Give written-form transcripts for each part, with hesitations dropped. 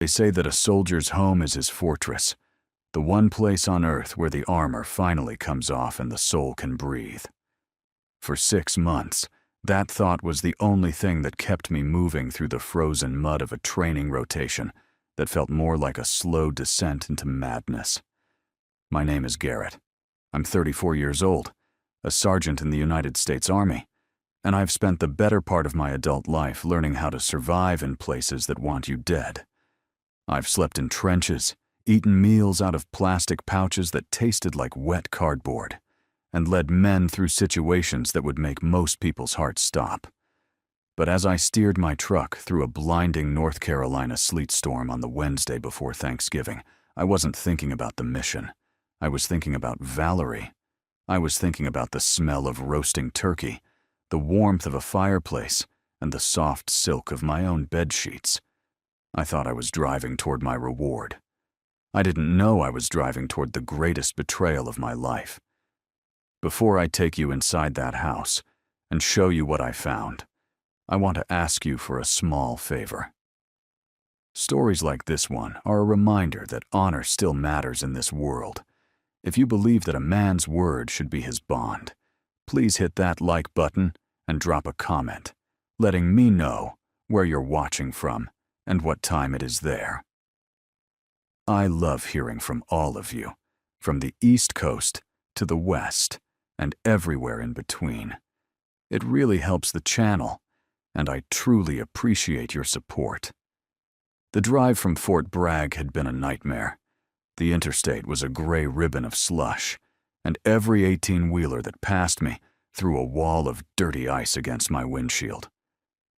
They say that a soldier's home is his fortress, the one place on earth where the armor finally comes off and the soul can breathe. For 6 months, that thought was the only thing that kept me moving through the frozen mud of a training rotation that felt more like a slow descent into madness. My name is Garrett. I'm 34 years old, a sergeant in the United States Army, and I've spent the better part of my adult life learning how to survive in places that want you dead. I've slept in trenches, eaten meals out of plastic pouches that tasted like wet cardboard, and led men through situations that would make most people's hearts stop. But as I steered my truck through a blinding North Carolina sleet storm on the Wednesday before Thanksgiving, I wasn't thinking about the mission. I was thinking about Valerie. I was thinking about the smell of roasting turkey, the warmth of a fireplace, and the soft silk of my own bed sheets. I thought I was driving toward my reward. I didn't know I was driving toward the greatest betrayal of my life. Before I take you inside that house and show you what I found, I want to ask you for a small favor. Stories like this one are a reminder that honor still matters in this world. If you believe that a man's word should be his bond, please hit that like button and drop a comment, letting me know where you're watching from and what time it is there. I love hearing from all of you, from the East Coast to the West and everywhere in between. It really helps the channel, and I truly appreciate your support. The drive from Fort Bragg had been a nightmare. The interstate was a gray ribbon of slush, and every 18-wheeler that passed me threw a wall of dirty ice against my windshield.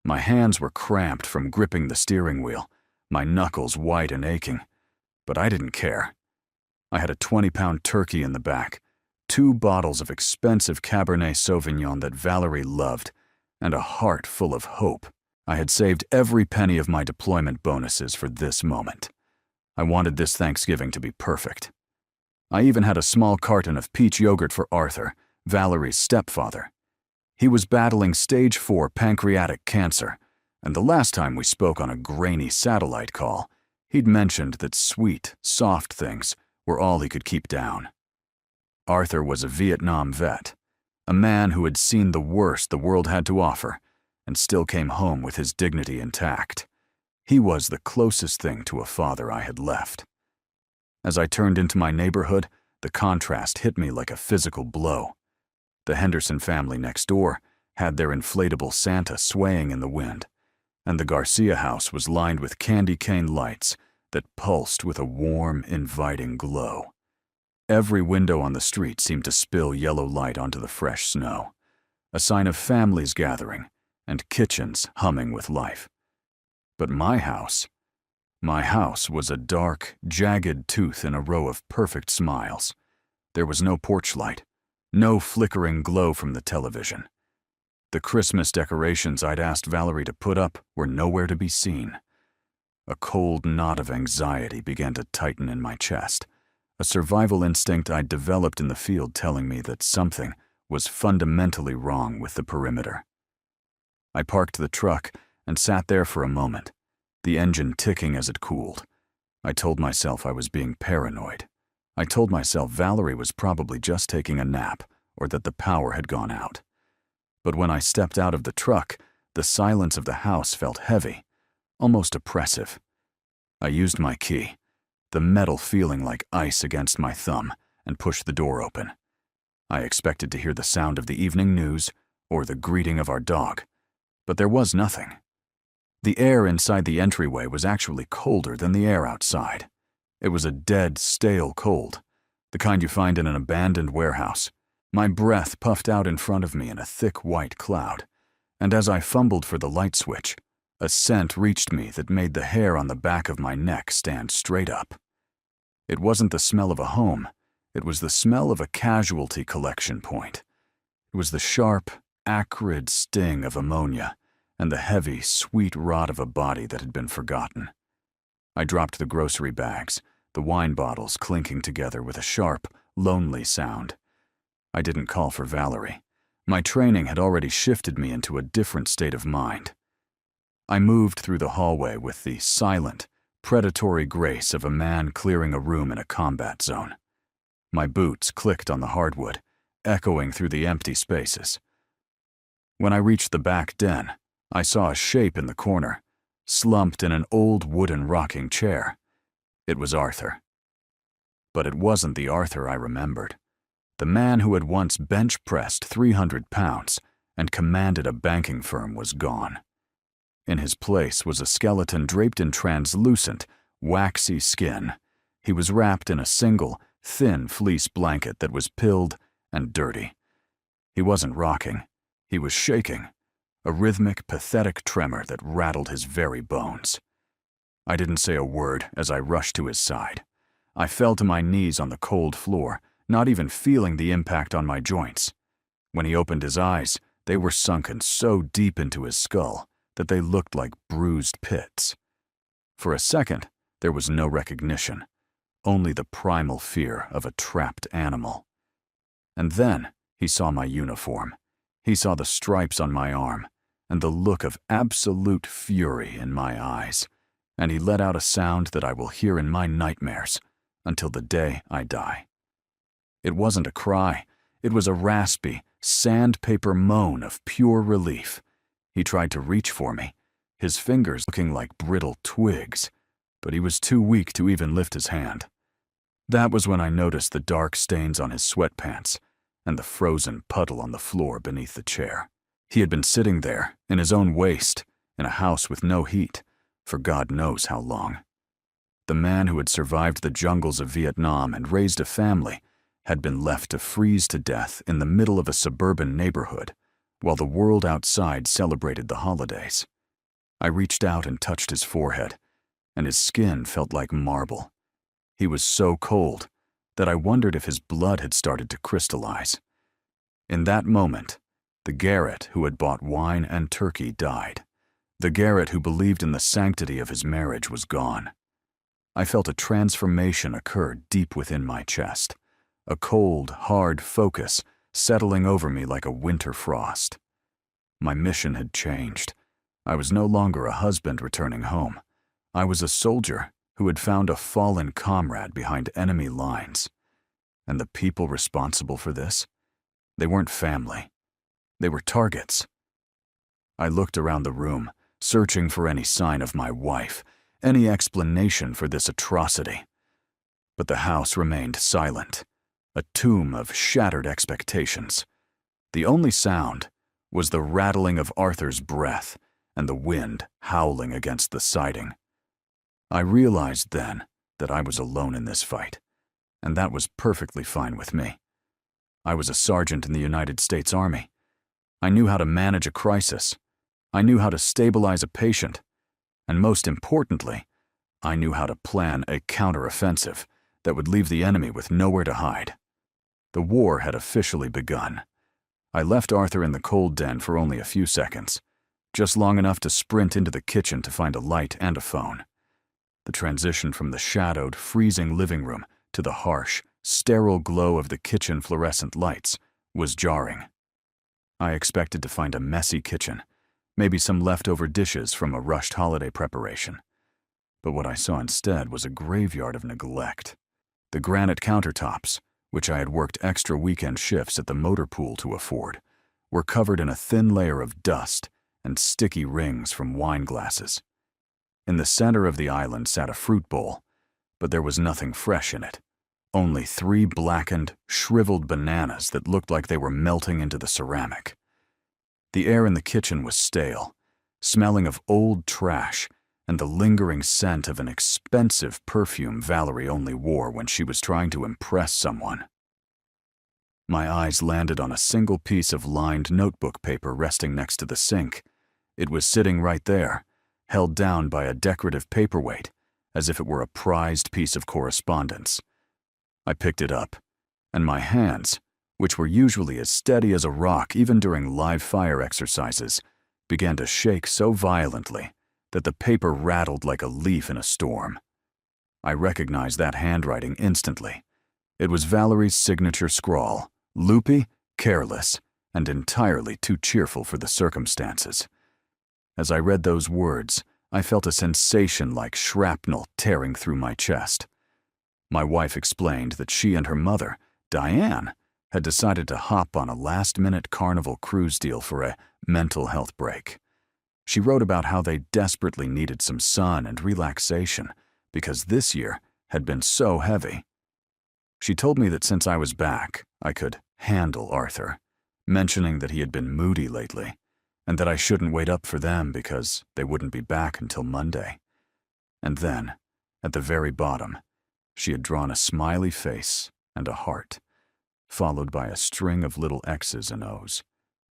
My hands were cramped from gripping the steering wheel, my knuckles white and aching, but I didn't care. I had a 20-pound turkey in the back, 2 bottles of expensive Cabernet Sauvignon that Valerie loved, and a heart full of hope. I had saved every penny of my deployment bonuses for this moment. I wanted this Thanksgiving to be perfect. I even had a small carton of peach yogurt for Arthur, Valerie's stepfather. He was battling stage 4 pancreatic cancer, and the last time we spoke on a grainy satellite call, he'd mentioned that sweet, soft things were all he could keep down. Arthur was a Vietnam vet, a man who had seen the worst the world had to offer, and still came home with his dignity intact. He was the closest thing to a father I had left. As I turned into my neighborhood, the contrast hit me like a physical blow. The Henderson family next door had their inflatable Santa swaying in the wind, and the Garcia house was lined with candy cane lights that pulsed with a warm, inviting glow. Every window on the street seemed to spill yellow light onto the fresh snow, a sign of families gathering and kitchens humming with life. But my house was a dark, jagged tooth in a row of perfect smiles. There was no porch light, no flickering glow from the television. The Christmas decorations I'd asked Valerie to put up were nowhere to be seen. A cold knot of anxiety began to tighten in my chest, a survival instinct I'd developed in the field telling me that something was fundamentally wrong with the perimeter. I parked the truck and sat there for a moment, the engine ticking as it cooled. I told myself I was being paranoid. I told myself Valerie was probably just taking a nap or that the power had gone out. But when I stepped out of the truck, the silence of the house felt heavy, almost oppressive. I used my key, the metal feeling like ice against my thumb, and pushed the door open. I expected to hear the sound of the evening news or the greeting of our dog, but there was nothing. The air inside the entryway was actually colder than the air outside. It was a dead, stale cold, the kind you find in an abandoned warehouse. My breath puffed out in front of me in a thick white cloud, and as I fumbled for the light switch, a scent reached me that made the hair on the back of my neck stand straight up. It wasn't the smell of a home, it was the smell of a casualty collection point. It was the sharp, acrid sting of ammonia and the heavy, sweet rot of a body that had been forgotten. I dropped the grocery bags, the wine bottles clinking together with a sharp, lonely sound. I didn't call for Valerie. My training had already shifted me into a different state of mind. I moved through the hallway with the silent, predatory grace of a man clearing a room in a combat zone. My boots clicked on the hardwood, echoing through the empty spaces. When I reached the back den, I saw a shape in the corner, slumped in an old wooden rocking chair. It was Arthur. But it wasn't the Arthur I remembered. The man who had once bench-pressed 300 pounds and commanded a banking firm was gone. In his place was a skeleton draped in translucent, waxy skin. He was wrapped in a single, thin fleece blanket that was pilled and dirty. He wasn't rocking. He was shaking, a rhythmic, pathetic tremor that rattled his very bones. I didn't say a word as I rushed to his side. I fell to my knees on the cold floor, not even feeling the impact on my joints. When he opened his eyes, they were sunken so deep into his skull that they looked like bruised pits. For a second, there was no recognition, only the primal fear of a trapped animal. And then he saw my uniform. He saw the stripes on my arm and the look of absolute fury in my eyes, and he let out a sound that I will hear in my nightmares until the day I die. It wasn't a cry. It was a raspy, sandpaper moan of pure relief. He tried to reach for me, his fingers looking like brittle twigs, but he was too weak to even lift his hand. That was when I noticed the dark stains on his sweatpants and the frozen puddle on the floor beneath the chair. He had been sitting there, in his own waste, in a house with no heat, for God knows how long. The man who had survived the jungles of Vietnam and raised a family had been left to freeze to death in the middle of a suburban neighborhood, while the world outside celebrated the holidays. I reached out and touched his forehead, and his skin felt like marble. He was so cold that I wondered if his blood had started to crystallize. In that moment, the Garrett who had bought wine and turkey died. The Garrett who believed in the sanctity of his marriage was gone. I felt a transformation occur deep within my chest, a cold, hard focus settling over me like a winter frost. My mission had changed. I was no longer a husband returning home. I was a soldier who had found a fallen comrade behind enemy lines. And the people responsible for this? They weren't family. They were targets. I looked around the room, searching for any sign of my wife, any explanation for this atrocity. But the house remained silent, a tomb of shattered expectations. The only sound was the rattling of Arthur's breath and the wind howling against the siding. I realized then that I was alone in this fight, and that was perfectly fine with me. I was a sergeant in the United States Army. I knew how to manage a crisis. I knew how to stabilize a patient. And most importantly, I knew how to plan a counteroffensive that would leave the enemy with nowhere to hide. The war had officially begun. I left Arthur in the cold den for only a few seconds, just long enough to sprint into the kitchen to find a light and a phone. The transition from the shadowed, freezing living room to the harsh, sterile glow of the kitchen fluorescent lights was jarring. I expected to find a messy kitchen, maybe some leftover dishes from a rushed holiday preparation. But what I saw instead was a graveyard of neglect. The granite countertops, which I had worked extra weekend shifts at the motor pool to afford, were covered in a thin layer of dust and sticky rings from wine glasses. In the center of the island sat a fruit bowl, but there was nothing fresh in it. Only 3 blackened, shriveled bananas that looked like they were melting into the ceramic. The air in the kitchen was stale, smelling of old trash and the lingering scent of an expensive perfume Valerie only wore when she was trying to impress someone. My eyes landed on a single piece of lined notebook paper resting next to the sink. It was sitting right there, held down by a decorative paperweight, as if it were a prized piece of correspondence. I picked it up, and my hands, which were usually as steady as a rock even during live fire exercises, began to shake so violently that the paper rattled like a leaf in a storm. I recognized that handwriting instantly. It was Valerie's signature scrawl, loopy, careless, and entirely too cheerful for the circumstances. As I read those words, I felt a sensation like shrapnel tearing through my chest. My wife explained that she and her mother, Diane, had decided to hop on a last-minute Carnival cruise deal for a mental health break. She wrote about how they desperately needed some sun and relaxation because this year had been so heavy. She told me that since I was back, I could handle Arthur, mentioning that he had been moody lately, and that I shouldn't wait up for them because they wouldn't be back until Monday. And then, at the very bottom, she had drawn a smiley face and a heart, followed by a string of little X's and O's.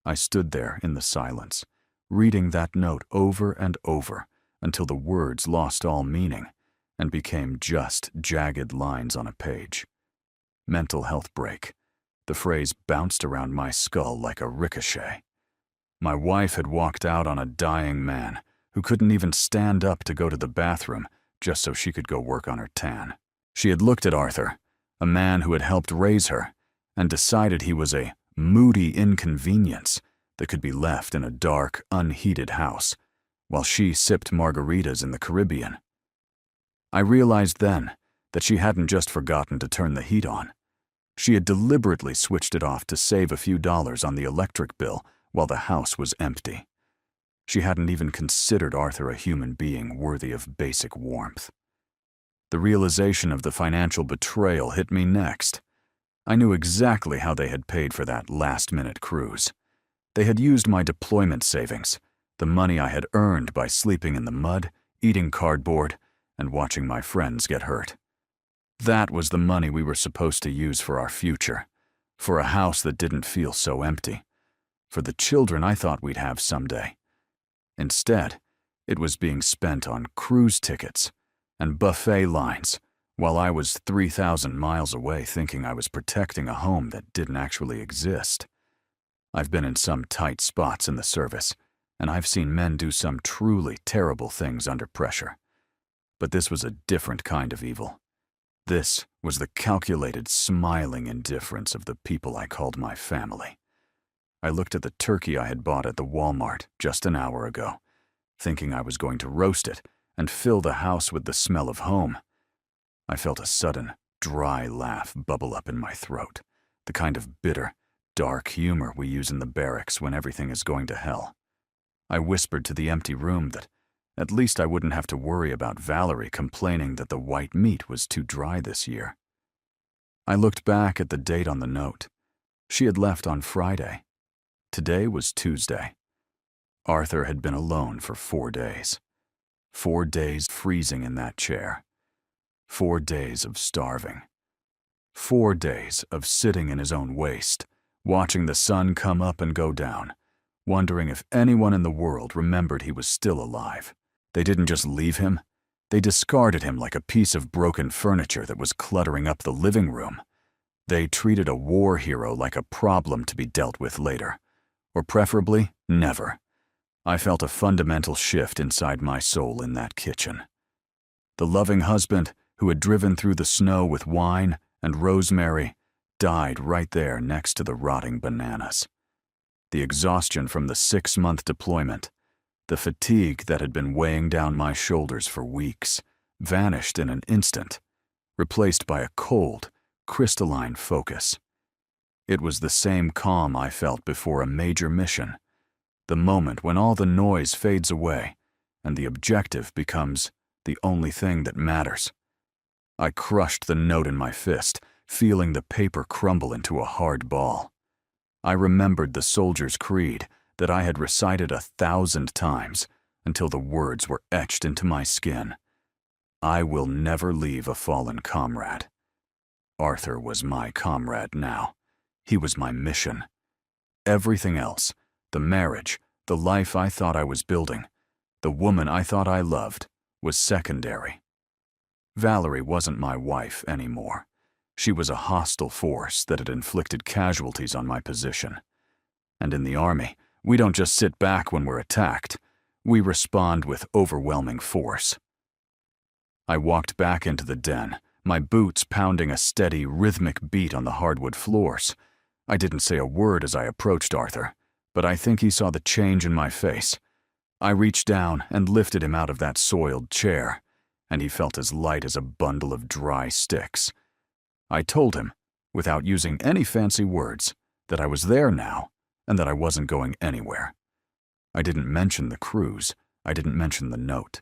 I stood there in the silence, reading that note over and over until the words lost all meaning and became just jagged lines on a page. Mental health break. The phrase bounced around my skull like a ricochet. My wife had walked out on a dying man who couldn't even stand up to go to the bathroom just so she could go work on her tan. She had looked at Arthur, a man who had helped raise her, and decided he was a moody inconvenience that could be left in a dark, unheated house, while she sipped margaritas in the Caribbean. I realized then that she hadn't just forgotten to turn the heat on. She had deliberately switched it off to save a few dollars on the electric bill while the house was empty. She hadn't even considered Arthur a human being worthy of basic warmth. The realization of the financial betrayal hit me next. I knew exactly how they had paid for that last-minute cruise. They had used my deployment savings, the money I had earned by sleeping in the mud, eating cardboard, and watching my friends get hurt. That was the money we were supposed to use for our future, for a house that didn't feel so empty, for the children I thought we'd have someday. Instead, it was being spent on cruise tickets and buffet lines, while I was 3,000 miles away thinking I was protecting a home that didn't actually exist. I've been in some tight spots in the service, and I've seen men do some truly terrible things under pressure. But this was a different kind of evil. This was the calculated, smiling indifference of the people I called my family. I looked at the turkey I had bought at the Walmart just an hour ago, thinking I was going to roast it and fill the house with the smell of home. I felt a sudden, dry laugh bubble up in my throat, the kind of bitter, dark humor we use in the barracks when everything is going to hell. I whispered to the empty room that at least I wouldn't have to worry about Valerie complaining that the white meat was too dry this year. I looked back at the date on the note. She had left on Friday. Today was Tuesday. Arthur had been alone for 4 days. 4 days freezing in that chair. 4 days of starving. 4 days of sitting in his own waste, watching the sun come up and go down, wondering if anyone in the world remembered he was still alive. They didn't just leave him. They discarded him like a piece of broken furniture that was cluttering up the living room. They treated a war hero like a problem to be dealt with later, or preferably never. I felt a fundamental shift inside my soul in that kitchen. The loving husband who had driven through the snow with wine and rosemary died right there next to the rotting bananas. The exhaustion from the 6-month deployment, the fatigue that had been weighing down my shoulders for weeks, vanished in an instant, replaced by a cold, crystalline focus. It was the same calm I felt before a major mission, the moment when all the noise fades away and the objective becomes the only thing that matters. I crushed the note in my fist, feeling the paper crumble into a hard ball. I remembered the soldier's creed that I had recited 1,000 times until the words were etched into my skin. I will never leave a fallen comrade. Arthur was my comrade now. He was my mission. Everything else, the marriage, the life I thought I was building, the woman I thought I loved, was secondary. Valerie wasn't my wife anymore. She was a hostile force that had inflicted casualties on my position. And in the Army, we don't just sit back when we're attacked. We respond with overwhelming force. I walked back into the den, my boots pounding a steady, rhythmic beat on the hardwood floors. I didn't say a word as I approached Arthur, but I think he saw the change in my face. I reached down and lifted him out of that soiled chair, and he felt as light as a bundle of dry sticks. I told him, without using any fancy words, that I was there now and that I wasn't going anywhere. I didn't mention the cruise. I didn't mention the note.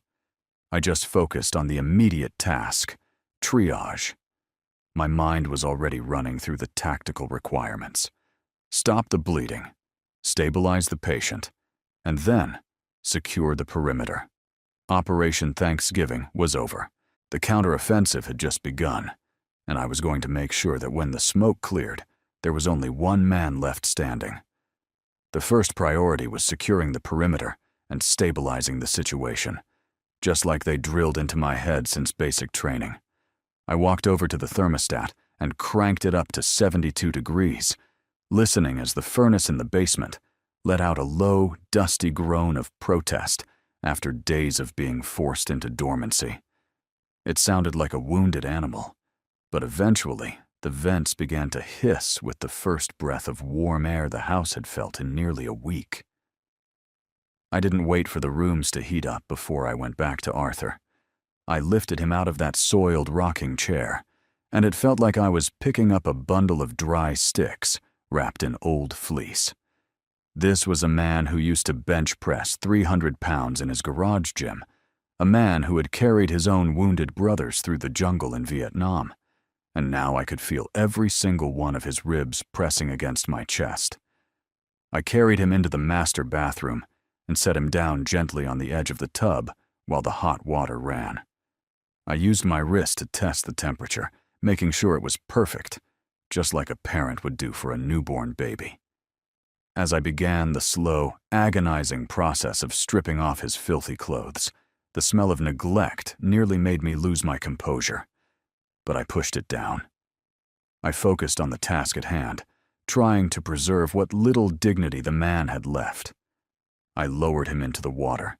I just focused on the immediate task, triage. My mind was already running through the tactical requirements. Stop the bleeding, stabilize the patient, and then secure the perimeter. Operation Thanksgiving was over. The counteroffensive had just begun, and I was going to make sure that when the smoke cleared, there was only one man left standing. The first priority was securing the perimeter and stabilizing the situation, just like they drilled into my head since basic training. I walked over to the thermostat and cranked it up to 72 degrees, listening as the furnace in the basement let out a low, dusty groan of protest after days of being forced into dormancy. It sounded like a wounded animal, but eventually the vents began to hiss with the first breath of warm air the house had felt in nearly a week. I didn't wait for the rooms to heat up before I went back to Arthur. I lifted him out of that soiled rocking chair, and it felt like I was picking up a bundle of dry sticks wrapped in old fleece. This was a man who used to bench press 300 pounds in his garage gym, a man who had carried his own wounded brothers through the jungle in Vietnam, and now I could feel every single one of his ribs pressing against my chest. I carried him into the master bathroom and set him down gently on the edge of the tub while the hot water ran. I used my wrist to test the temperature, making sure it was perfect, just like a parent would do for a newborn baby. As I began the slow, agonizing process of stripping off his filthy clothes, the smell of neglect nearly made me lose my composure, but I pushed it down. I focused on the task at hand, trying to preserve what little dignity the man had left. I lowered him into the water,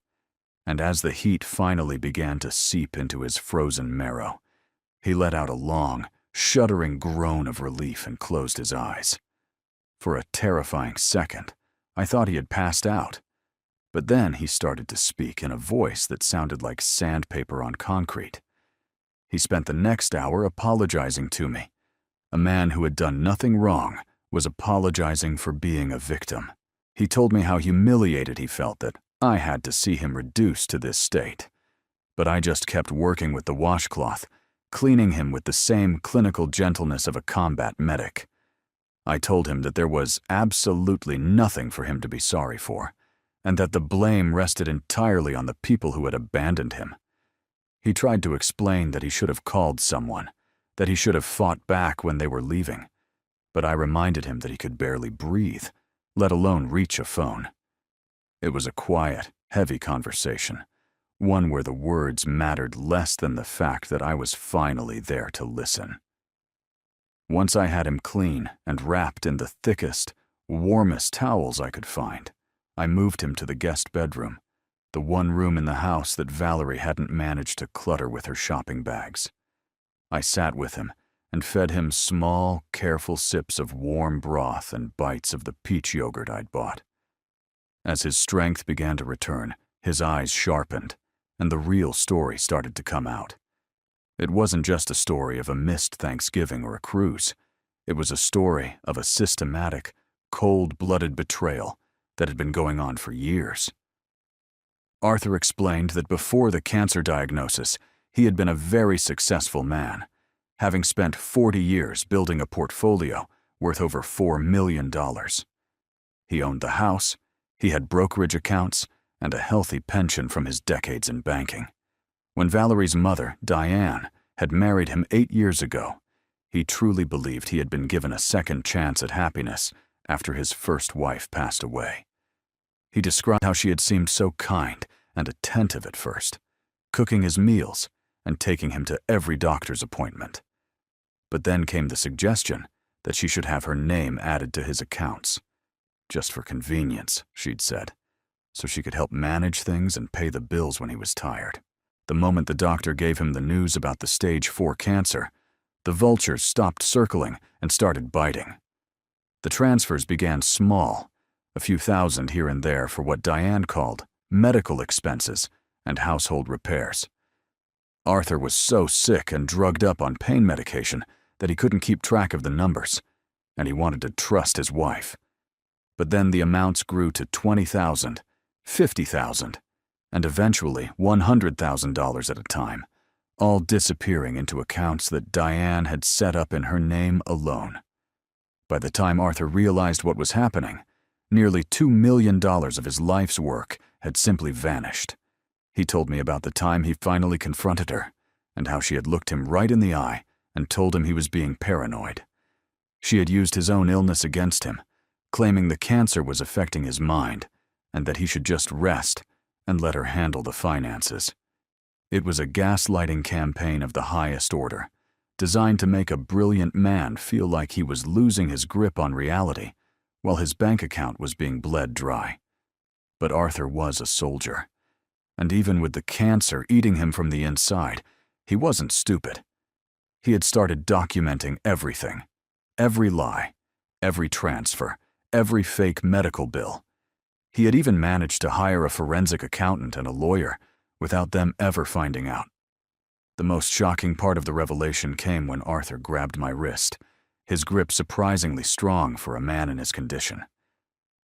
and as the heat finally began to seep into his frozen marrow, he let out a long, shuddering groan of relief and closed his eyes. For a terrifying second, I thought he had passed out, but then he started to speak in a voice that sounded like sandpaper on concrete. He spent the next hour apologizing to me. A man who had done nothing wrong was apologizing for being a victim. He told me how humiliated he felt that I had to see him reduced to this state. But I just kept working with the washcloth, cleaning him with the same clinical gentleness of a combat medic. I told him that there was absolutely nothing for him to be sorry for, and that the blame rested entirely on the people who had abandoned him. He tried to explain that he should have called someone, that he should have fought back when they were leaving, but I reminded him that he could barely breathe, let alone reach a phone. It was a quiet, heavy conversation, one where the words mattered less than the fact that I was finally there to listen. Once I had him clean and wrapped in the thickest, warmest towels I could find, I moved him to the guest bedroom, the one room in the house that Valerie hadn't managed to clutter with her shopping bags. I sat with him and fed him small, careful sips of warm broth and bites of the peach yogurt I'd bought. As his strength began to return, his eyes sharpened, and the real story started to come out. It wasn't just a story of a missed Thanksgiving or a cruise. It was a story of a systematic, cold-blooded betrayal that had been going on for years. Arthur explained that before the cancer diagnosis, he had been a very successful man, having spent 40 years building a portfolio worth over $4 million. He owned the house, he had brokerage accounts, and a healthy pension from his decades in banking. When Valerie's mother, Diane, had married him 8 years ago, he truly believed he had been given a second chance at happiness after his first wife passed away. He described how she had seemed so kind and attentive at first, cooking his meals and taking him to every doctor's appointment. But then came the suggestion that she should have her name added to his accounts. Just for convenience, she'd said, so she could help manage things and pay the bills when he was tired. The moment the doctor gave him the news about the stage 4 cancer, the vultures stopped circling and started biting. The transfers began small, a few thousand here and there for what Diane called medical expenses, and household repairs. Arthur was so sick and drugged up on pain medication that he couldn't keep track of the numbers, and he wanted to trust his wife. But then the amounts grew to $20,000, $50,000, and eventually $100,000 at a time, all disappearing into accounts that Diane had set up in her name alone. By the time Arthur realized what was happening, nearly $2 million of his life's work had simply vanished. He told me about the time he finally confronted her, and how she had looked him right in the eye and told him he was being paranoid. She had used his own illness against him, claiming the cancer was affecting his mind, and that he should just rest and let her handle the finances. It was a gaslighting campaign of the highest order, designed to make a brilliant man feel like he was losing his grip on reality, while his bank account was being bled dry. But Arthur was a soldier, and even with the cancer eating him from the inside, he wasn't stupid. He had started documenting everything, every lie, every transfer, every fake medical bill. He had even managed to hire a forensic accountant and a lawyer without them ever finding out. The most shocking part of the revelation came when Arthur grabbed my wrist, his grip surprisingly strong for a man in his condition.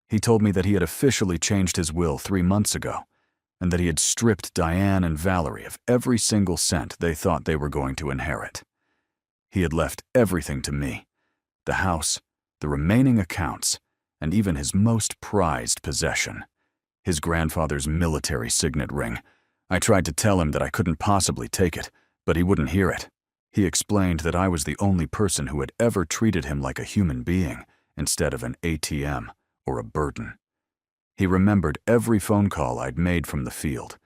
He told me that he had officially changed his will 3 months ago, and that he had stripped Diane and Valerie of every single cent they thought they were going to inherit. He had left everything to me: the house, the remaining accounts, and even his most prized possession, his grandfather's military signet ring. I tried to tell him that I couldn't possibly take it, but he wouldn't hear it. He explained that I was the only person who had ever treated him like a human being instead of an ATM or a burden. He remembered every phone call I'd made from the field,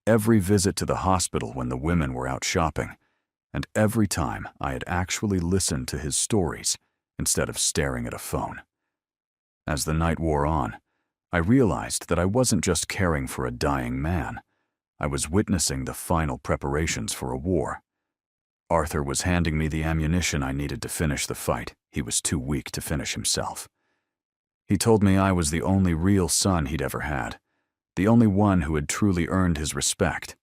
every visit to the hospital when the women were out shopping, and every time I had actually listened to his stories instead of staring at a phone. As the night wore on, I realized that I wasn't just caring for a dying man. I was witnessing the final preparations for a war. Arthur was handing me the ammunition I needed to finish the fight. He was too weak to finish himself. He told me I was the only real son he'd ever had, the only one who had truly earned his respect.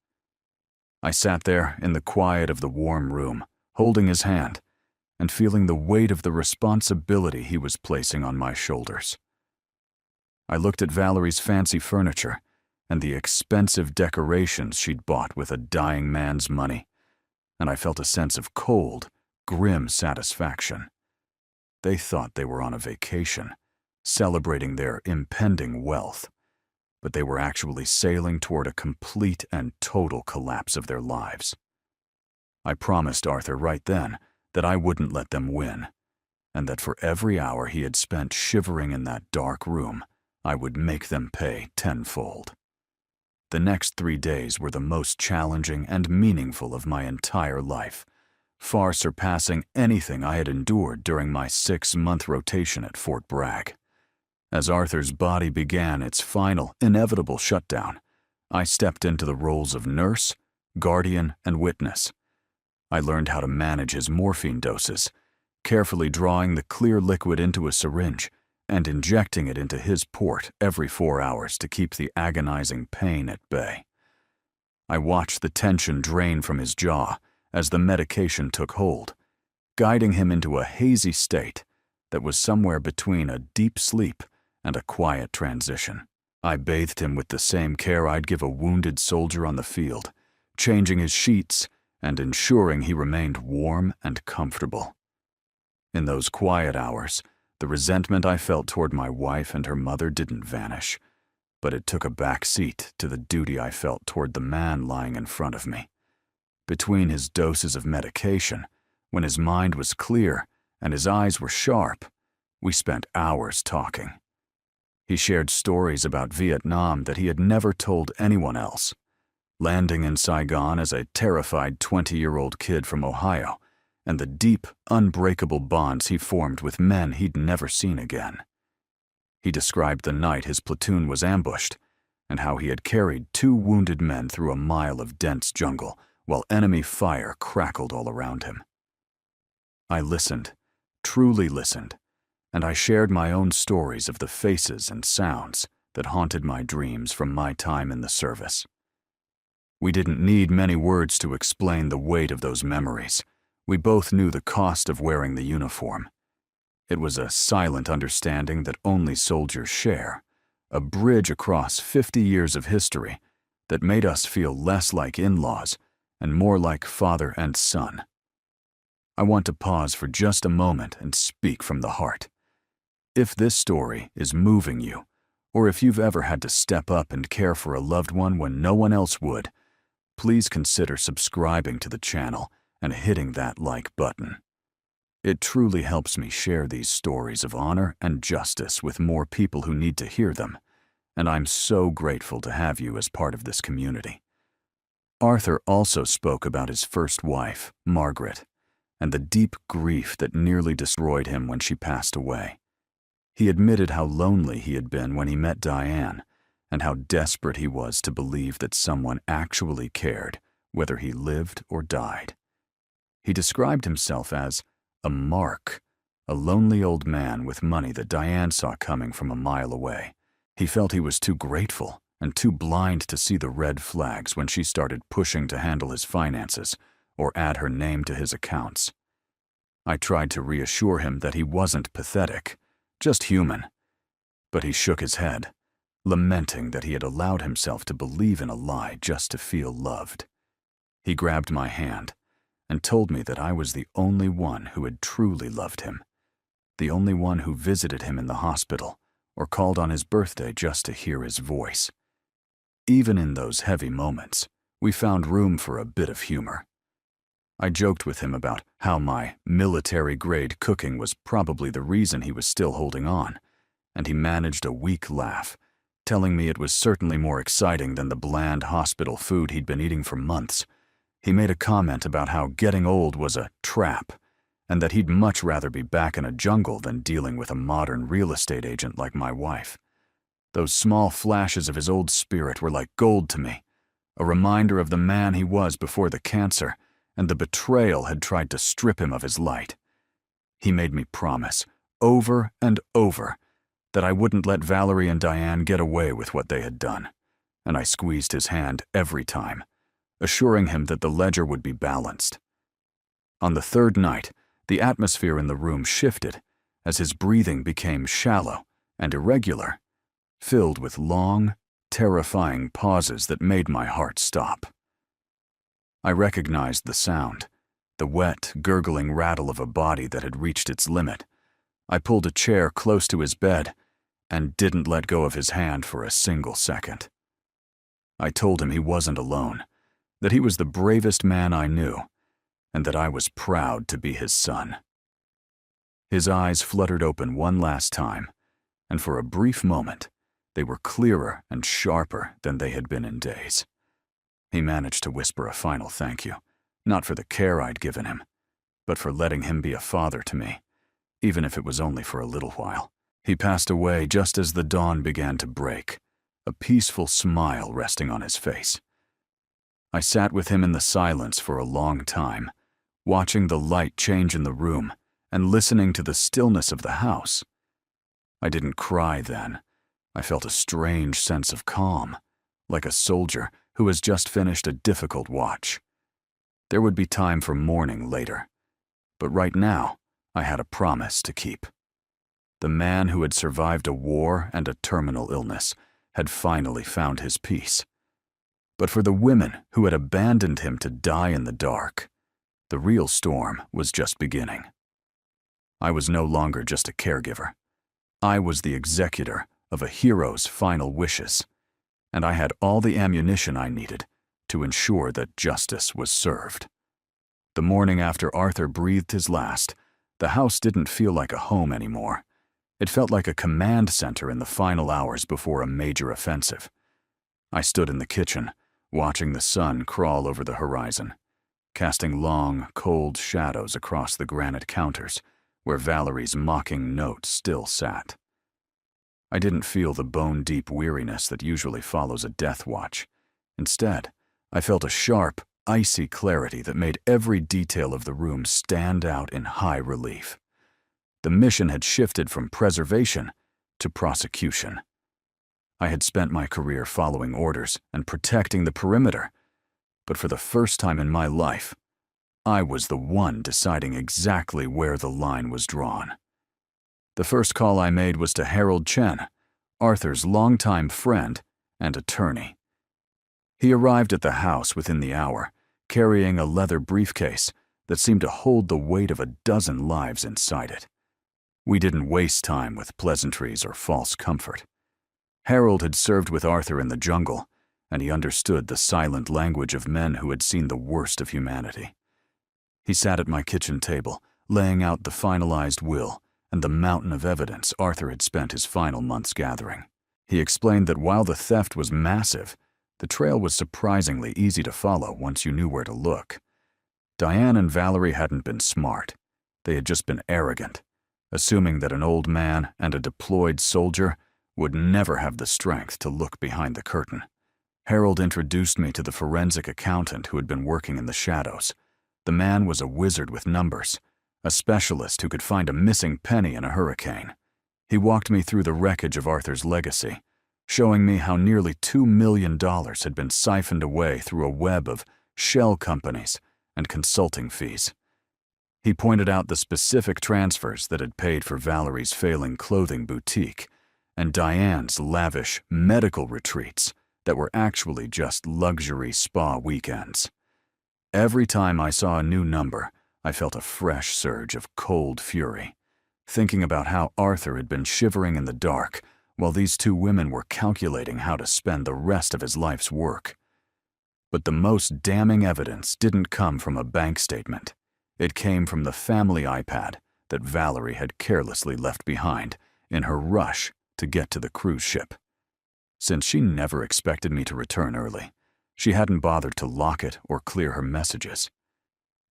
I sat there in the quiet of the warm room, holding his hand, and feeling the weight of the responsibility he was placing on my shoulders. I looked at Valerie's fancy furniture and the expensive decorations she'd bought with a dying man's money, and I felt a sense of cold, grim satisfaction. They thought they were on a vacation, celebrating their impending wealth, but they were actually sailing toward a complete and total collapse of their lives. I promised Arthur right then that I wouldn't let them win, and that for every hour he had spent shivering in that dark room, I would make them pay tenfold. The next 3 days were the most challenging and meaningful of my entire life, far surpassing anything I had endured during my 6-month rotation at Fort Bragg. As Arthur's body began its final, inevitable shutdown, I stepped into the roles of nurse, guardian, and witness. I learned how to manage his morphine doses, carefully drawing the clear liquid into a syringe and injecting it into his port every 4 hours to keep the agonizing pain at bay. I watched the tension drain from his jaw as the medication took hold, guiding him into a hazy state that was somewhere between a deep sleep and a quiet transition. I bathed him with the same care I'd give a wounded soldier on the field, changing his sheets and ensuring he remained warm and comfortable. In those quiet hours, the resentment I felt toward my wife and her mother didn't vanish, but it took a back seat to the duty I felt toward the man lying in front of me. Between his doses of medication, when his mind was clear and his eyes were sharp, we spent hours talking. He shared stories about Vietnam that he had never told anyone else. Landing in Saigon as a terrified 20-year-old kid from Ohio, and the deep, unbreakable bonds he formed with men he'd never seen again. He described the night his platoon was ambushed, and how he had carried 2 wounded men through a mile of dense jungle while enemy fire crackled all around him. I listened, truly listened, and I shared my own stories of the faces and sounds, that haunted my dreams from my time in the service. We didn't need many words to explain the weight of those memories. We both knew the cost of wearing the uniform. It was a silent understanding that only soldiers share, a bridge across 50 years of history that made us feel less like in-laws and more like father and son. I want to pause for just a moment and speak from the heart. If this story is moving you, or if you've ever had to step up and care for a loved one when no one else would, please consider subscribing to the channel and hitting that like button. It truly helps me share these stories of honor and justice with more people who need to hear them, and I'm so grateful to have you as part of this community. Arthur also spoke about his first wife, Margaret, and the deep grief that nearly destroyed him when she passed away. He admitted how lonely he had been when he met Diane, and how desperate he was to believe that someone actually cared, whether he lived or died. He described himself as a mark, a lonely old man with money that Diane saw coming from a mile away. He felt he was too grateful and too blind to see the red flags when she started pushing to handle his finances or add her name to his accounts. I tried to reassure him that he wasn't pathetic, just human, but he shook his head, lamenting that he had allowed himself to believe in a lie just to feel loved. He grabbed my hand and told me that I was the only one who had truly loved him, the only one who visited him in the hospital or called on his birthday just to hear his voice. Even in those heavy moments, we found room for a bit of humor. I joked with him about how my military-grade cooking was probably the reason he was still holding on, and he managed a weak laugh, telling me it was certainly more exciting than the bland hospital food he'd been eating for months. He made a comment about how getting old was a trap, and that he'd much rather be back in a jungle than dealing with a modern real estate agent like my wife. Those small flashes of his old spirit were like gold to me, a reminder of the man he was before the cancer and the betrayal had tried to strip him of his light. He made me promise, over and over, that I wouldn't let Valerie and Diane get away with what they had done, and I squeezed his hand every time, assuring him that the ledger would be balanced. On the third night, the atmosphere in the room shifted as his breathing became shallow and irregular, filled with long, terrifying pauses that made my heart stop. I recognized the sound, the wet, gurgling rattle of a body that had reached its limit. I pulled a chair close to his bed and didn't let go of his hand for a single second. I told him he wasn't alone, that he was the bravest man I knew, and that I was proud to be his son. His eyes fluttered open one last time, and for a brief moment, they were clearer and sharper than they had been in days. He managed to whisper a final thank you, not for the care I'd given him, but for letting him be a father to me, even if it was only for a little while. He passed away just as the dawn began to break, a peaceful smile resting on his face. I sat with him in the silence for a long time, watching the light change in the room and listening to the stillness of the house. I didn't cry then. I felt a strange sense of calm, like a soldier who has just finished a difficult watch. There would be time for mourning later, but right now I had a promise to keep. The man who had survived a war and a terminal illness had finally found his peace. But for the women who had abandoned him to die in the dark, the real storm was just beginning. I was no longer just a caregiver. I was the executor of a hero's final wishes, and I had all the ammunition I needed to ensure that justice was served. The morning after Arthur breathed his last, the house didn't feel like a home anymore. It felt like a command center in the final hours before a major offensive. I stood in the kitchen, watching the sun crawl over the horizon, casting long, cold shadows across the granite counters where Valerie's mocking note still sat. I didn't feel the bone-deep weariness that usually follows a death watch. Instead, I felt a sharp, icy clarity that made every detail of the room stand out in high relief. The mission had shifted from preservation to prosecution. I had spent my career following orders and protecting the perimeter, but for the first time in my life, I was the one deciding exactly where the line was drawn. The first call I made was to Harold Chen, Arthur's longtime friend and attorney. He arrived at the house within the hour, carrying a leather briefcase that seemed to hold the weight of a dozen lives inside it. We didn't waste time with pleasantries or false comfort. Harold had served with Arthur in the jungle, and he understood the silent language of men who had seen the worst of humanity. He sat at my kitchen table, laying out the finalized will and the mountain of evidence Arthur had spent his final months gathering. He explained that while the theft was massive, the trail was surprisingly easy to follow once you knew where to look. Diane and Valerie hadn't been smart. They had just been arrogant, assuming that an old man and a deployed soldier would never have the strength to look behind the curtain. Harold introduced me to the forensic accountant who had been working in the shadows. The man was a wizard with numbers, a specialist who could find a missing penny in a hurricane. He walked me through the wreckage of Arthur's legacy, showing me how nearly $2 million had been siphoned away through a web of shell companies and consulting fees. He pointed out the specific transfers that had paid for Valerie's failing clothing boutique and Diane's lavish medical retreats that were actually just luxury spa weekends. Every time I saw a new number, I felt a fresh surge of cold fury, thinking about how Arthur had been shivering in the dark while these two women were calculating how to spend the rest of his life's work. But the most damning evidence didn't come from a bank statement. It came from the family iPad that Valerie had carelessly left behind in her rush to get to the cruise ship. Since she never expected me to return early, she hadn't bothered to lock it or clear her messages.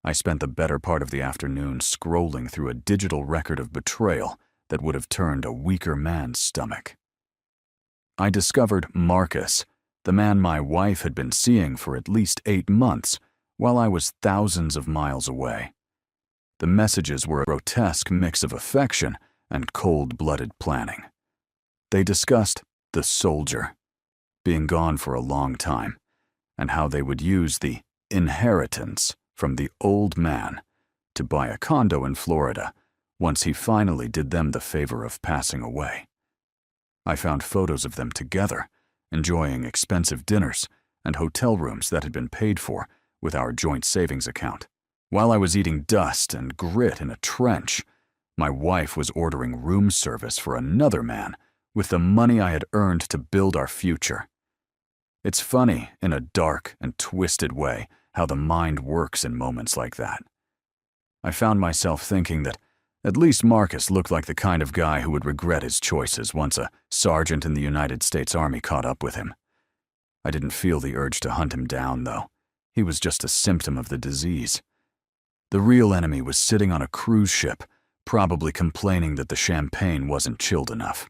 I spent the better part of the afternoon scrolling through a digital record of betrayal that would have turned a weaker man's stomach. I discovered Marcus, the man my wife had been seeing for at least 8 months while I was thousands of miles away. The messages were a grotesque mix of affection and cold-blooded planning. They discussed the soldier, being gone for a long time, and how they would use the inheritance from the old man to buy a condo in Florida once he finally did them the favor of passing away. I found photos of them together, enjoying expensive dinners and hotel rooms that had been paid for with our joint savings account. While I was eating dust and grit in a trench, my wife was ordering room service for another man with the money I had earned to build our future. It's funny, in a dark and twisted way, how the mind works in moments like that. I found myself thinking that at least Marcus looked like the kind of guy who would regret his choices once a sergeant in the United States Army caught up with him. I didn't feel the urge to hunt him down, though. He was just a symptom of the disease. The real enemy was sitting on a cruise ship, probably complaining that the champagne wasn't chilled enough.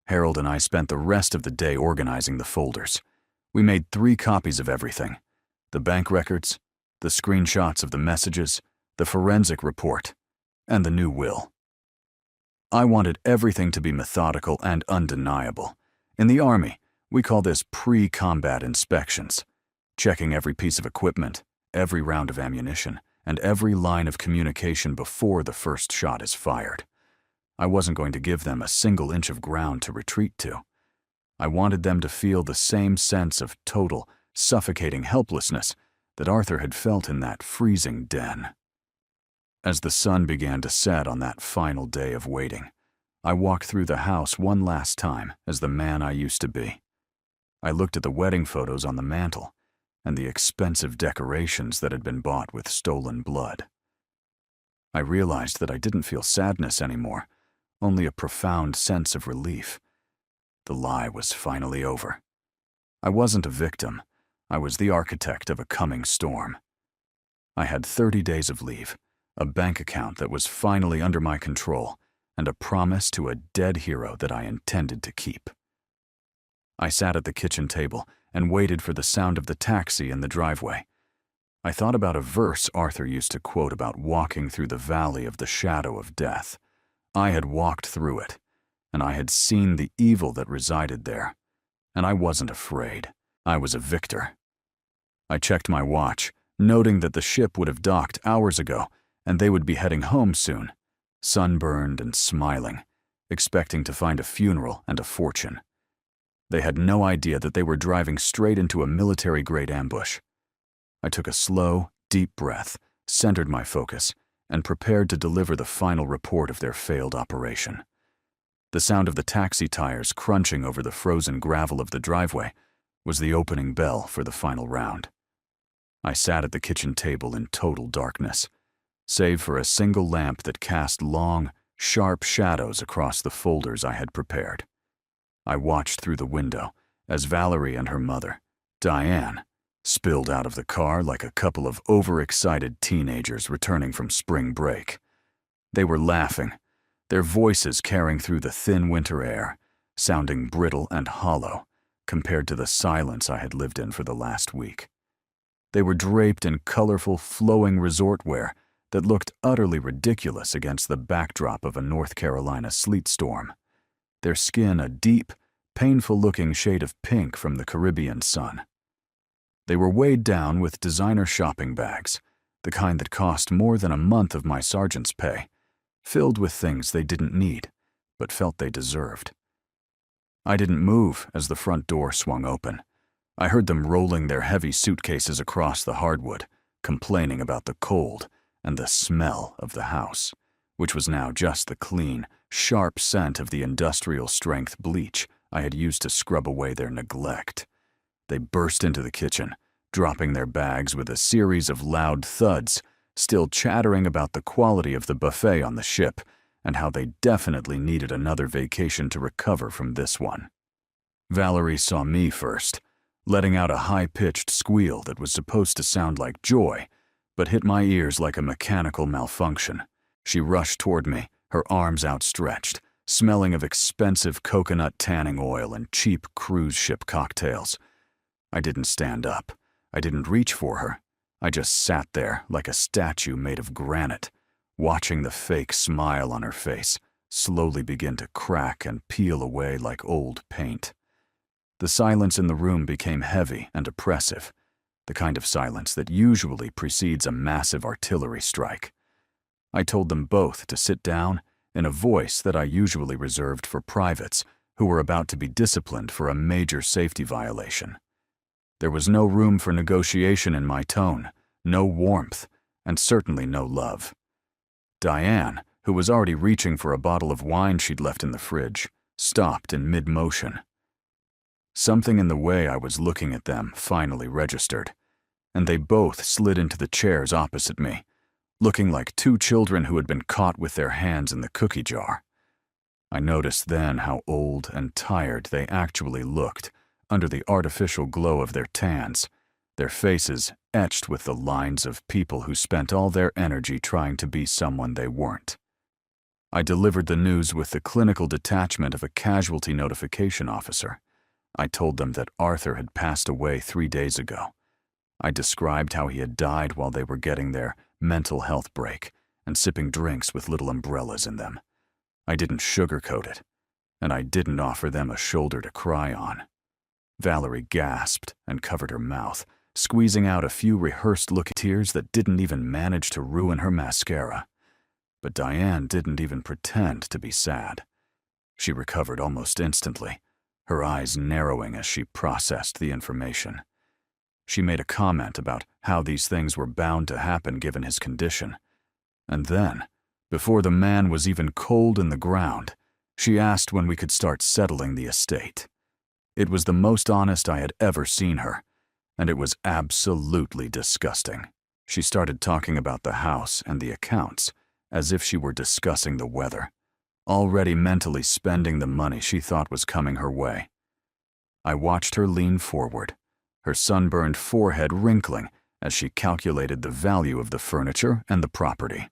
Harold and I spent the rest of the day organizing the folders. We made 3 copies of everything: the bank records, the screenshots of the messages, the forensic report, and the new will. I wanted everything to be methodical and undeniable. In the Army, we call this pre-combat inspections, checking every piece of equipment, every round of ammunition, and every line of communication before the first shot is fired. I wasn't going to give them a single inch of ground to retreat to. I wanted them to feel the same sense of total, suffocating helplessness that Arthur had felt in that freezing den. As the sun began to set on that final day of waiting, I walked through the house one last time as the man I used to be. I looked at the wedding photos on the mantel and the expensive decorations that had been bought with stolen blood. I realized that I didn't feel sadness anymore, only a profound sense of relief. The lie was finally over. I wasn't a victim. I was the architect of a coming storm. I had 30 days of leave, a bank account that was finally under my control, and a promise to a dead hero that I intended to keep. I sat at the kitchen table and waited for the sound of the taxi in the driveway. I thought about a verse Arthur used to quote about walking through the valley of the shadow of death. I had walked through it, and I had seen the evil that resided there. And I wasn't afraid. I was a victor. I checked my watch, noting that the ship would have docked hours ago, and they would be heading home soon, sunburned and smiling, expecting to find a funeral and a fortune. They had no idea that they were driving straight into a military-grade ambush. I took a slow, deep breath, centered my focus, and prepared to deliver the final report of their failed operation. The sound of the taxi tires crunching over the frozen gravel of the driveway was the opening bell for the final round. I sat at the kitchen table in total darkness, save for a single lamp that cast long, sharp shadows across the folders I had prepared. I watched through the window as Valerie and her mother, Diane, spilled out of the car like a couple of overexcited teenagers returning from spring break. They were laughing, their voices carrying through the thin winter air, sounding brittle and hollow compared to the silence I had lived in for the last week. They were draped in colorful, flowing resort wear that looked utterly ridiculous against the backdrop of a North Carolina sleet storm, their skin a deep, painful-looking shade of pink from the Caribbean sun. They were weighed down with designer shopping bags, the kind that cost more than a month of my sergeant's pay, filled with things they didn't need, but felt they deserved. I didn't move as the front door swung open. I heard them rolling their heavy suitcases across the hardwood, complaining about the cold and the smell of the house, which was now just the clean, sharp scent of the industrial-strength bleach I had used to scrub away their neglect. They burst into the kitchen, dropping their bags with a series of loud thuds, still chattering about the quality of the buffet on the ship and how they definitely needed another vacation to recover from this one. Valerie saw me first, letting out a high-pitched squeal that was supposed to sound like joy, but hit my ears like a mechanical malfunction. She rushed toward me, her arms outstretched, smelling of expensive coconut tanning oil and cheap cruise ship cocktails. I didn't stand up. I didn't reach for her. I just sat there like a statue made of granite, watching the fake smile on her face slowly begin to crack and peel away like old paint. The silence in the room became heavy and oppressive, the kind of silence that usually precedes a massive artillery strike. I told them both to sit down in a voice that I usually reserved for privates who were about to be disciplined for a major safety violation. There was no room for negotiation in my tone, no warmth, and certainly no love. Diane, who was already reaching for a bottle of wine she'd left in the fridge, stopped in mid-motion. Something in the way I was looking at them finally registered, and they both slid into the chairs opposite me, looking like two children who had been caught with their hands in the cookie jar. I noticed then how old and tired they actually looked under the artificial glow of their tans, their faces etched with the lines of people who spent all their energy trying to be someone they weren't. I delivered the news with the clinical detachment of a casualty notification officer. I told them that Arthur had passed away 3 days ago. I described how he had died while they were getting their mental health break and sipping drinks with little umbrellas in them. I didn't sugarcoat it, and I didn't offer them a shoulder to cry on. Valerie gasped and covered her mouth, squeezing out a few rehearsed-looking tears that didn't even manage to ruin her mascara. But Diane didn't even pretend to be sad. She recovered almost instantly, her eyes narrowing as she processed the information. She made a comment about how these things were bound to happen given his condition. And then, before the man was even cold in the ground, she asked when we could start settling the estate. It was the most honest I had ever seen her, and it was absolutely disgusting. She started talking about the house and the accounts as if she were discussing the weather, already mentally spending the money she thought was coming her way. I watched her lean forward, her sunburned forehead wrinkling as she calculated the value of the furniture and the property.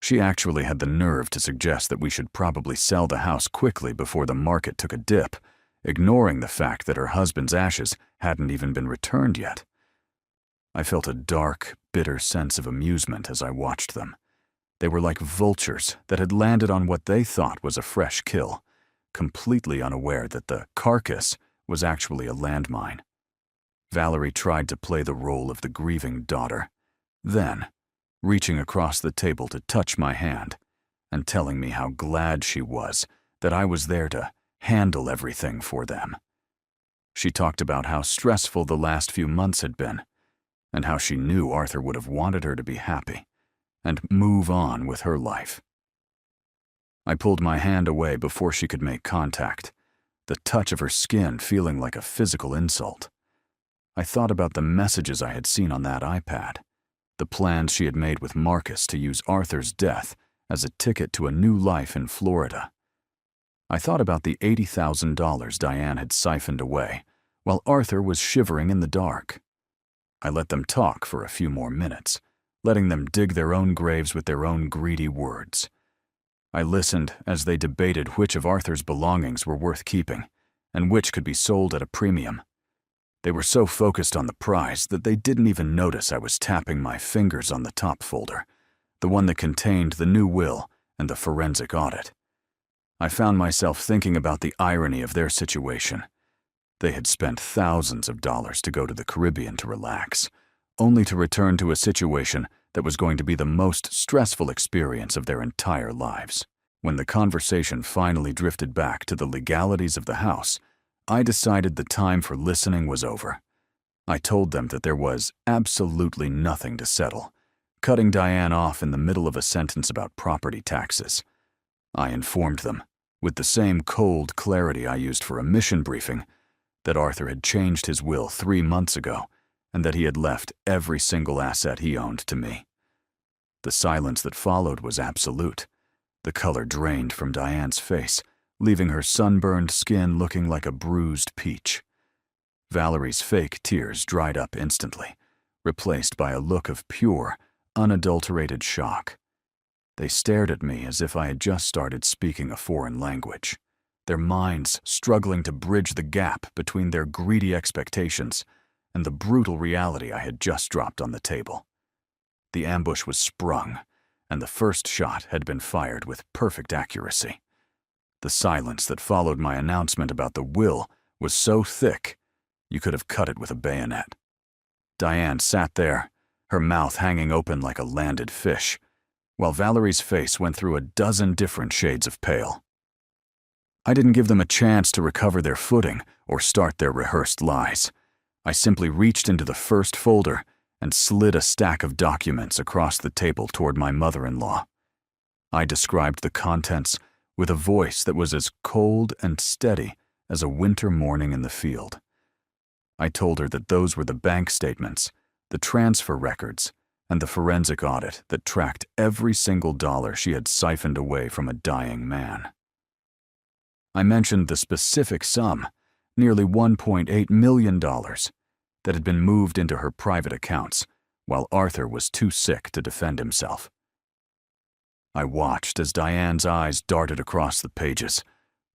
She actually had the nerve to suggest that we should probably sell the house quickly before the market took a dip, ignoring the fact that her husband's ashes hadn't even been returned yet. I felt a dark, bitter sense of amusement as I watched them. They were like vultures that had landed on what they thought was a fresh kill, completely unaware that the carcass was actually a landmine. Valerie tried to play the role of the grieving daughter, then reaching across the table to touch my hand and telling me how glad she was that I was there to handle everything for them. She talked about how stressful the last few months had been and how she knew Arthur would have wanted her to be happy and move on with her life. I pulled my hand away before she could make contact, the touch of her skin feeling like a physical insult. I thought about the messages I had seen on that iPad, the plans she had made with Marcus to use Arthur's death as a ticket to a new life in Florida. I thought about the $80,000 Diane had siphoned away while Arthur was shivering in the dark. I let them talk for a few more minutes, letting them dig their own graves with their own greedy words. I listened as they debated which of Arthur's belongings were worth keeping and which could be sold at a premium. They were so focused on the prize that they didn't even notice I was tapping my fingers on the top folder, the one that contained the new will and the forensic audit. I found myself thinking about the irony of their situation. They had spent thousands of dollars to go to the Caribbean to relax, only to return to a situation that was going to be the most stressful experience of their entire lives. When the conversation finally drifted back to the legalities of the house, I decided the time for listening was over. I told them that there was absolutely nothing to settle, cutting Diane off in the middle of a sentence about property taxes. I informed them, with the same cold clarity I used for a mission briefing, that Arthur had changed his will 3 months ago and that he had left every single asset he owned to me. The silence that followed was absolute. The color drained from Diane's face, leaving her sunburned skin looking like a bruised peach. Valerie's fake tears dried up instantly, replaced by a look of pure, unadulterated shock. They stared at me as if I had just started speaking a foreign language, their minds struggling to bridge the gap between their greedy expectations and the brutal reality I had just dropped on the table. The ambush was sprung, and the first shot had been fired with perfect accuracy. The silence that followed my announcement about the will was so thick, you could have cut it with a bayonet. Diane sat there, her mouth hanging open like a landed fish, while Valerie's face went through a dozen different shades of pale. I didn't give them a chance to recover their footing or start their rehearsed lies. I simply reached into the first folder and slid a stack of documents across the table toward my mother-in-law. I described the contents with a voice that was as cold and steady as a winter morning in the field. I told her that those were the bank statements, the transfer records, and the forensic audit that tracked every single dollar she had siphoned away from a dying man. I mentioned the specific sum, nearly $1.8 million, that had been moved into her private accounts while Arthur was too sick to defend himself. I watched as Diane's eyes darted across the pages,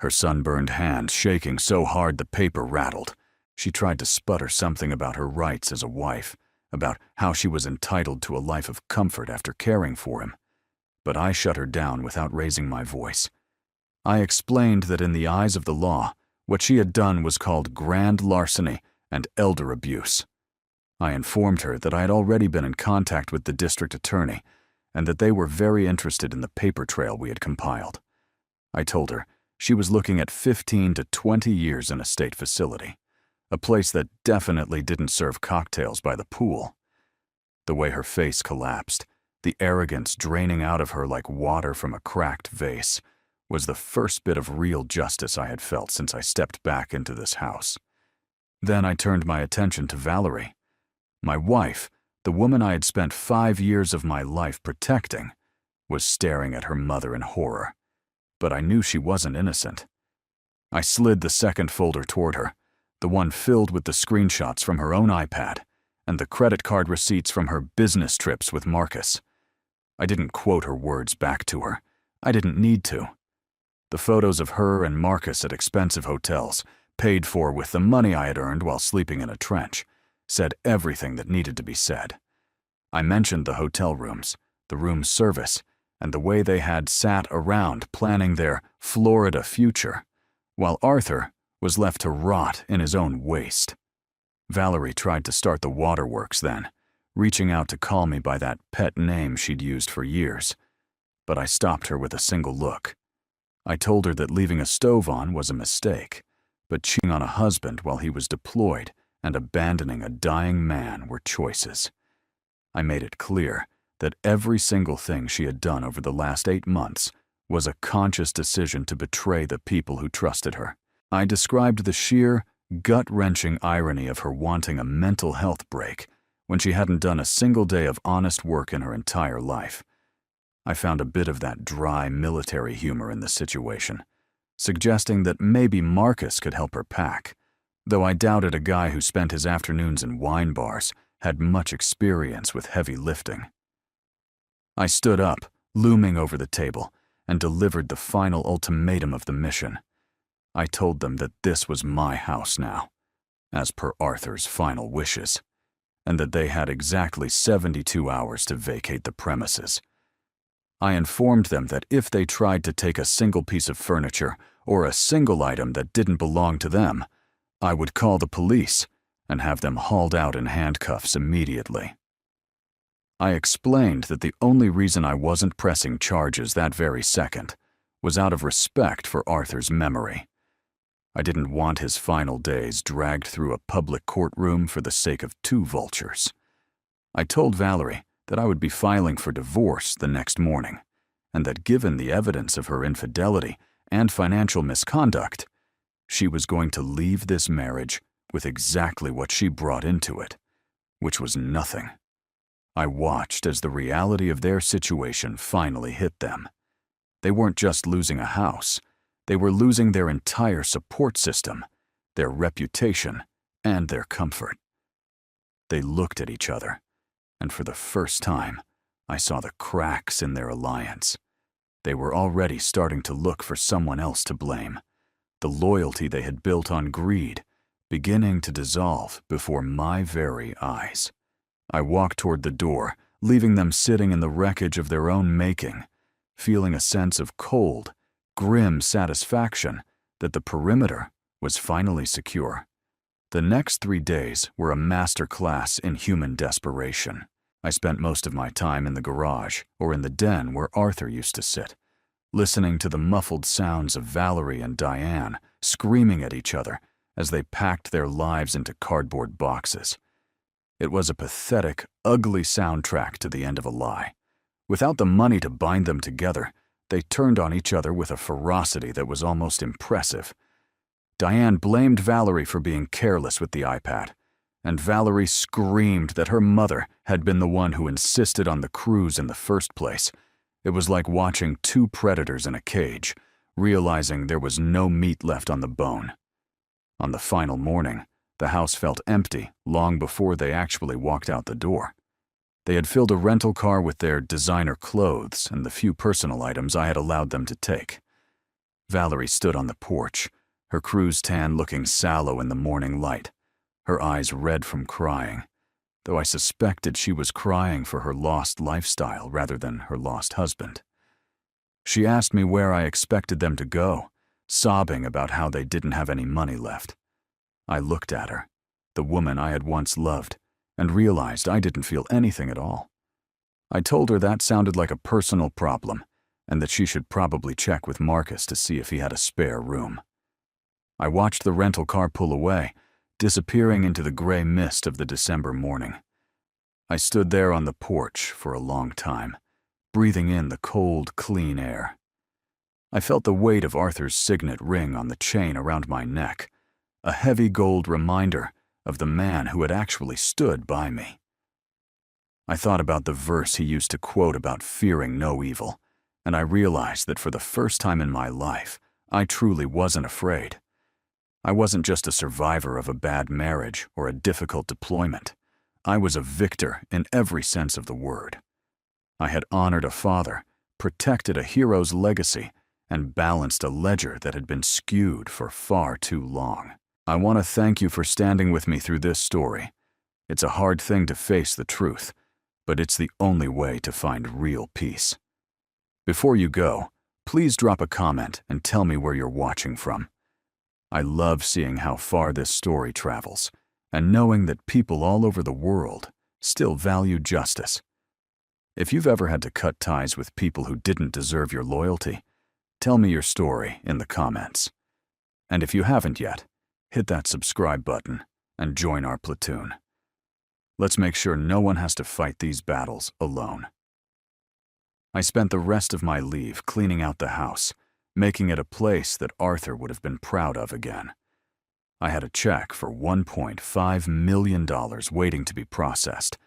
her sunburned hand shaking so hard the paper rattled. She tried to sputter something about her rights as a wife, about how she was entitled to a life of comfort after caring for him. But I shut her down without raising my voice. I explained that in the eyes of the law, what she had done was called grand larceny and elder abuse. I informed her that I had already been in contact with the district attorney and that they were very interested in the paper trail we had compiled. I told her she was looking at 15 to 20 years in a state facility, a place that definitely didn't serve cocktails by the pool. The way her face collapsed, the arrogance draining out of her like water from a cracked vase, was the first bit of real justice I had felt since I stepped back into this house. Then I turned my attention to Valerie. My wife, the woman I had spent 5 years of my life protecting, was staring at her mother in horror. But I knew she wasn't innocent. I slid the second folder toward her, the one filled with the screenshots from her own iPad and the credit card receipts from her business trips with Marcus. I didn't quote her words back to her. I didn't need to. The photos of her and Marcus at expensive hotels, paid for with the money I had earned while sleeping in a trench, said everything that needed to be said. I mentioned the hotel rooms, the room service, and the way they had sat around planning their Florida future, while Arthur was left to rot in his own waste. Valerie tried to start the waterworks then, reaching out to call me by that pet name she'd used for years, but I stopped her with a single look. I told her that leaving a stove on was a mistake, but cheating on a husband while he was deployed and abandoning a dying man were choices. I made it clear that every single thing she had done over the last 8 months was a conscious decision to betray the people who trusted her. I described the sheer, gut-wrenching irony of her wanting a mental health break when she hadn't done a single day of honest work in her entire life. I found a bit of that dry military humor in the situation, suggesting that maybe Marcus could help her pack, though I doubted a guy who spent his afternoons in wine bars had much experience with heavy lifting. I stood up, looming over the table, and delivered the final ultimatum of the mission. I told them that this was my house now, as per Arthur's final wishes, and that they had exactly 72 hours to vacate the premises. I informed them that if they tried to take a single piece of furniture or a single item that didn't belong to them, I would call the police and have them hauled out in handcuffs immediately. I explained that the only reason I wasn't pressing charges that very second was out of respect for Arthur's memory. I didn't want his final days dragged through a public courtroom for the sake of 2 vultures. I told Valerie that I would be filing for divorce the next morning, and that given the evidence of her infidelity and financial misconduct, she was going to leave this marriage with exactly what she brought into it, which was nothing. I watched as the reality of their situation finally hit them. They weren't just losing a house, they were losing their entire support system, their reputation, and their comfort. They looked at each other, and for the first time, I saw the cracks in their alliance. They were already starting to look for someone else to blame. The loyalty they had built on greed, beginning to dissolve before my very eyes. I walked toward the door, leaving them sitting in the wreckage of their own making, feeling a sense of cold, grim satisfaction that the perimeter was finally secure. The next 3 days were a master class in human desperation. I spent most of my time in the garage or in the den where Arthur used to sit, listening to the muffled sounds of Valerie and Diane screaming at each other as they packed their lives into cardboard boxes. It was a pathetic, ugly soundtrack to the end of a lie. Without the money to bind them together, they turned on each other with a ferocity that was almost impressive. Diane blamed Valerie for being careless with the iPad, and Valerie screamed that her mother had been the one who insisted on the cruise in the first place. It was like watching 2 predators in a cage, realizing there was no meat left on the bone. On the final morning, the house felt empty long before they actually walked out the door. They had filled a rental car with their designer clothes and the few personal items I had allowed them to take. Valerie stood on the porch, her cruise tan looking sallow in the morning light, her eyes red from crying, though I suspected she was crying for her lost lifestyle rather than her lost husband. She asked me where I expected them to go, sobbing about how they didn't have any money left. I looked at her, the woman I had once loved, and realized I didn't feel anything at all. I told her that sounded like a personal problem, and that she should probably check with Marcus to see if he had a spare room. I watched the rental car pull away, disappearing into the gray mist of the December morning. I stood there on the porch for a long time, breathing in the cold, clean air. I felt the weight of Arthur's signet ring on the chain around my neck, a heavy gold reminder of the man who had actually stood by me. I thought about the verse he used to quote about fearing no evil, and I realized that for the first time in my life, I truly wasn't afraid. I wasn't just a survivor of a bad marriage or a difficult deployment. I was a victor in every sense of the word. I had honored a father, protected a hero's legacy, and balanced a ledger that had been skewed for far too long. I want to thank you for standing with me through this story. It's a hard thing to face the truth, but it's the only way to find real peace. Before you go, please drop a comment and tell me where you're watching from. I love seeing how far this story travels, and knowing that people all over the world still value justice. If you've ever had to cut ties with people who didn't deserve your loyalty, tell me your story in the comments. And if you haven't yet, hit that subscribe button and join our platoon. Let's make sure no one has to fight these battles alone. I spent the rest of my leave cleaning out the house, making it a place that Arthur would have been proud of again. I had a check for $1.5 million waiting to be processed,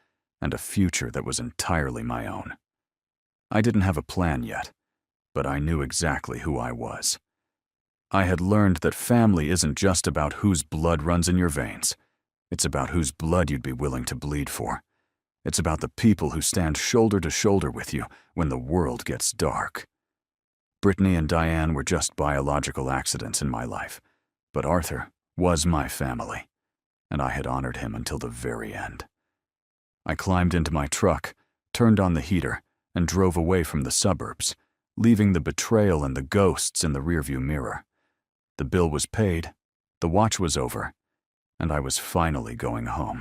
and a future that was entirely my own. I didn't have a plan yet, but I knew exactly who I was. I had learned that family isn't just about whose blood runs in your veins. It's about whose blood you'd be willing to bleed for. It's about the people who stand shoulder to shoulder with you when the world gets dark. Brittany and Diane were just biological accidents in my life, but Arthur was my family, and I had honored him until the very end. I climbed into my truck, turned on the heater, and drove away from the suburbs, leaving the betrayal and the ghosts in the rearview mirror. The bill was paid, the watch was over, and I was finally going home.